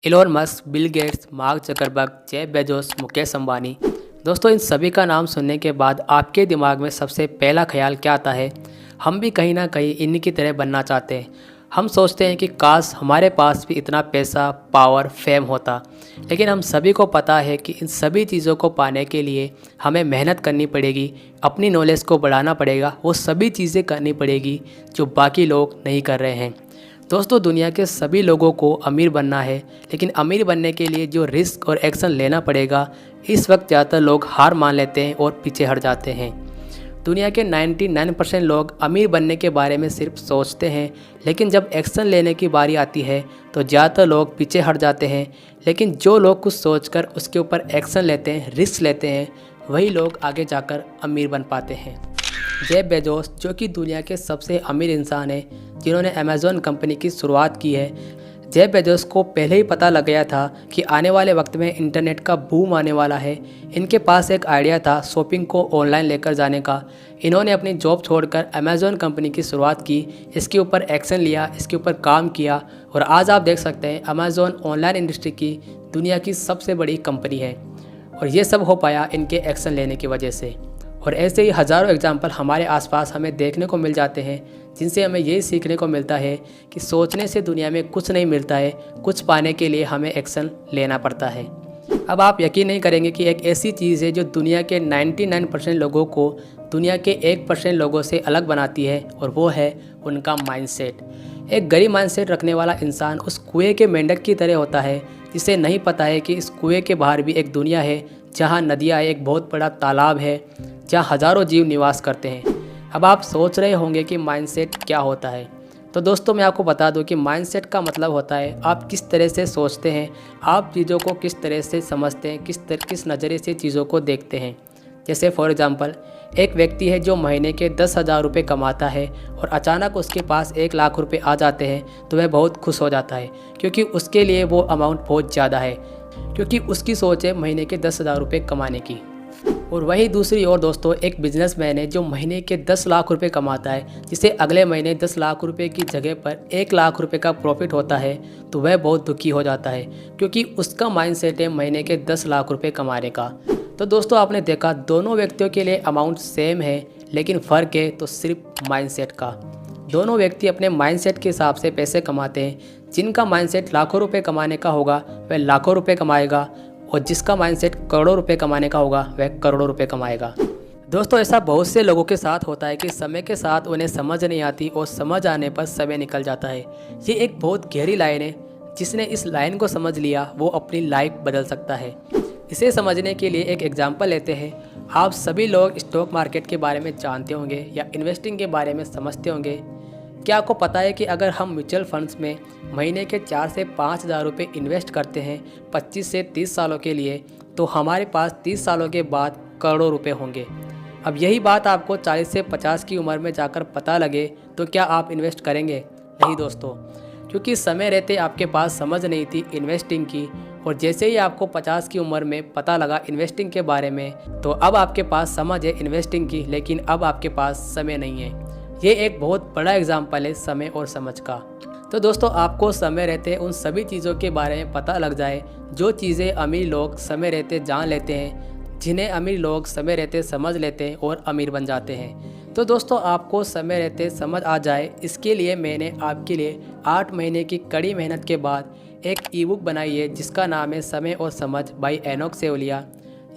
Elon Musk, Bill Gates, Mark Zuckerberg, Jeff Bezos, Mukesh Ambani. दोस्तों इन सभी का नाम सुनने के बाद आपके दिमाग में सबसे पहला ख्याल क्या आता है? हम भी कहीं ना कहीं इन्हीं की तरह बनना चाहते हैं। हम सोचते हैं कि काश हमारे पास भी इतना पैसा, पावर, फेम होता। लेकिन हम सभी को पता है कि इन सभी चीज़ों को पाने के लिए हमें मेहनत करनी पड़ेगी, अपनी नॉलेज को बढ़ाना पड़ेगा, वो सभी चीज़ें करनी पड़ेगी जो बाकी लोग नहीं कर रहे हैं। दोस्तों दुनिया के सभी लोगों को अमीर बनना है, लेकिन अमीर बनने के लिए जो रिस्क और एक्शन लेना पड़ेगा, इस वक्त ज़्यादातर लोग हार मान लेते हैं और पीछे हट जाते हैं। दुनिया के 99% लोग अमीर बनने के बारे में सिर्फ सोचते हैं, लेकिन जब एक्शन लेने की बारी आती है तो ज़्यादातर लोग पीछे हट जाते हैं। लेकिन जो लोग कुछ सोचकर उसके ऊपर एक्शन लेते हैं, रिस्क लेते हैं, वही लोग आगे जाकर अमीर बन पाते हैं। जेफ बेजोस, जो कि दुनिया के सबसे अमीर इंसान हैं, जिन्होंने अमेज़ॉन कंपनी की शुरुआत की है। जेफ बेजोस को पहले ही पता लग गया था कि आने वाले वक्त में इंटरनेट का बूम आने वाला है। इनके पास एक आइडिया था शॉपिंग को ऑनलाइन लेकर जाने का। इन्होंने अपनी जॉब छोड़कर अमेज़ॉन कंपनी की शुरुआत की, इसके ऊपर एक्शन लिया, इसके ऊपर काम किया और आज आप देख सकते हैं अमेज़ॉन ऑनलाइन इंडस्ट्री की दुनिया की सबसे बड़ी कंपनी है। और ये सब हो पाया इनके एक्शन लेने की वजह से। और ऐसे ही हज़ारों एग्जाम्पल हमारे आसपास हमें देखने को मिल जाते हैं, जिनसे हमें यही सीखने को मिलता है कि सोचने से दुनिया में कुछ नहीं मिलता है, कुछ पाने के लिए हमें एक्शन लेना पड़ता है। अब आप यकीन नहीं करेंगे कि एक ऐसी चीज़ है जो दुनिया के 99% लोगों को दुनिया के 1% लोगों से अलग बनाती है, और वो है उनका माइंडसेट। एक गरीब माइंडसेट रखने वाला इंसान उस कुएं के मेंढक की तरह होता है, जिसे नहीं पता है कि इस कुएं के बाहर भी एक दुनिया है, जहाँ नदियाँ, एक बहुत बड़ा तालाब है, जहाँ हज़ारों जीव निवास करते हैं। अब आप सोच रहे होंगे कि माइंडसेट क्या होता है। तो दोस्तों मैं आपको बता दूं कि माइंडसेट का मतलब होता है आप किस तरह से सोचते हैं, आप चीज़ों को किस तरह से समझते हैं, किस नज़रिए से चीज़ों को देखते हैं। जैसे फॉर एग्ज़ाम्पल, एक व्यक्ति है जो महीने के 10,000 रुपये कमाता है और अचानक उसके पास 1 लाख रुपये आ जाते हैं, तो वह बहुत खुश हो जाता है, क्योंकि उसके लिए वो अमाउंट बहुत ज़्यादा है, क्योंकि उसकी सोच है महीने के 10,000 रुपये कमाने की। और वहीं दूसरी ओर दोस्तों, एक बिजनेसमैन है जो महीने के 10 लाख रुपए कमाता है, जिसे अगले महीने 10 लाख रुपए की जगह पर 1 लाख रुपए का प्रॉफिट होता है, तो वह बहुत दुखी हो जाता है, क्योंकि उसका माइंडसेट है महीने के 10 लाख रुपए कमाने का। तो दोस्तों आपने देखा दोनों व्यक्तियों के लिए अमाउंट सेम है, लेकिन फ़र्क है तो सिर्फ माइंडसेट का। दोनों व्यक्ति अपने माइंडसेट के हिसाब से पैसे कमाते हैं। जिनका माइंडसेट लाखों रुपए कमाने का होगा वह लाखों रुपए कमाएगा, और जिसका माइंडसेट करोड़ों रुपए कमाने का होगा वह करोड़ों रुपए कमाएगा। दोस्तों ऐसा बहुत से लोगों के साथ होता है कि समय के साथ उन्हें समझ नहीं आती, और समझ आने पर समय निकल जाता है। ये एक बहुत गहरी लाइन है, जिसने इस लाइन को समझ लिया वो अपनी लाइफ बदल सकता है। इसे समझने के लिए एक एग्जाम्पल लेते हैं। आप सभी लोग स्टॉक मार्केट के बारे में जानते होंगे या इन्वेस्टिंग के बारे में समझते होंगे। क्या आपको पता है कि अगर हम म्यूचुअल फंड्स में महीने के 4 से 5 हज़ार रुपये इन्वेस्ट करते हैं 25 से 30 सालों के लिए, तो हमारे पास 30 सालों के बाद करोड़ों रुपए होंगे। अब यही बात आपको 40 से 50 की उम्र में जाकर पता लगे तो क्या आप इन्वेस्ट करेंगे? नहीं दोस्तों, क्योंकि समय रहते आपके पास समझ नहीं थी इन्वेस्टिंग की, और जैसे ही आपको 50 की उम्र में पता लगा इन्वेस्टिंग के बारे में, तो अब आपके पास समझ है इन्वेस्टिंग की, लेकिन अब आपके पास समय नहीं है। ये एक बहुत बड़ा एग्जाम्पल है समय और समझ का। तो दोस्तों आपको समय रहते उन सभी चीज़ों के बारे में पता लग जाए जो चीज़ें अमीर लोग समय रहते जान लेते हैं, जिन्हें अमीर लोग समय रहते समझ लेते हैं और अमीर बन जाते हैं। तो दोस्तों आपको समय रहते समझ आ जाए, इसके लिए मैंने आपके लिए 8 महीने की कड़ी मेहनत के बाद एक ई बुक बनाई है, जिसका नाम है समय और समझ बाय एनोक सेवलिया।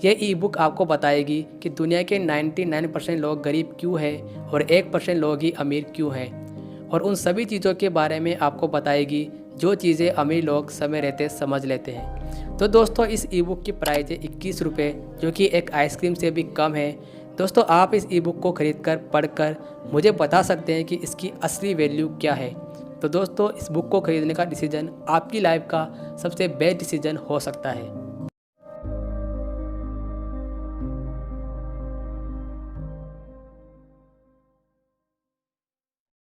ये ई बुक आपको बताएगी कि दुनिया के 99% लोग गरीब क्यों हैं और 1% लोग ही अमीर क्यों हैं, और उन सभी चीज़ों के बारे में आपको बताएगी जो चीज़ें अमीर लोग समय रहते समझ लेते हैं। तो दोस्तों इस ई बुक की प्राइस है 21 रुपये, जो कि एक आइसक्रीम से भी कम है। दोस्तों आप इस ई बुक को खरीदकर पढ़कर मुझे बता सकते हैं कि इसकी असली वैल्यू क्या है। तो दोस्तों इस बुक को खरीदने का डिसीजन आपकी लाइफ का सबसे बेस्ट डिसीजन हो सकता है।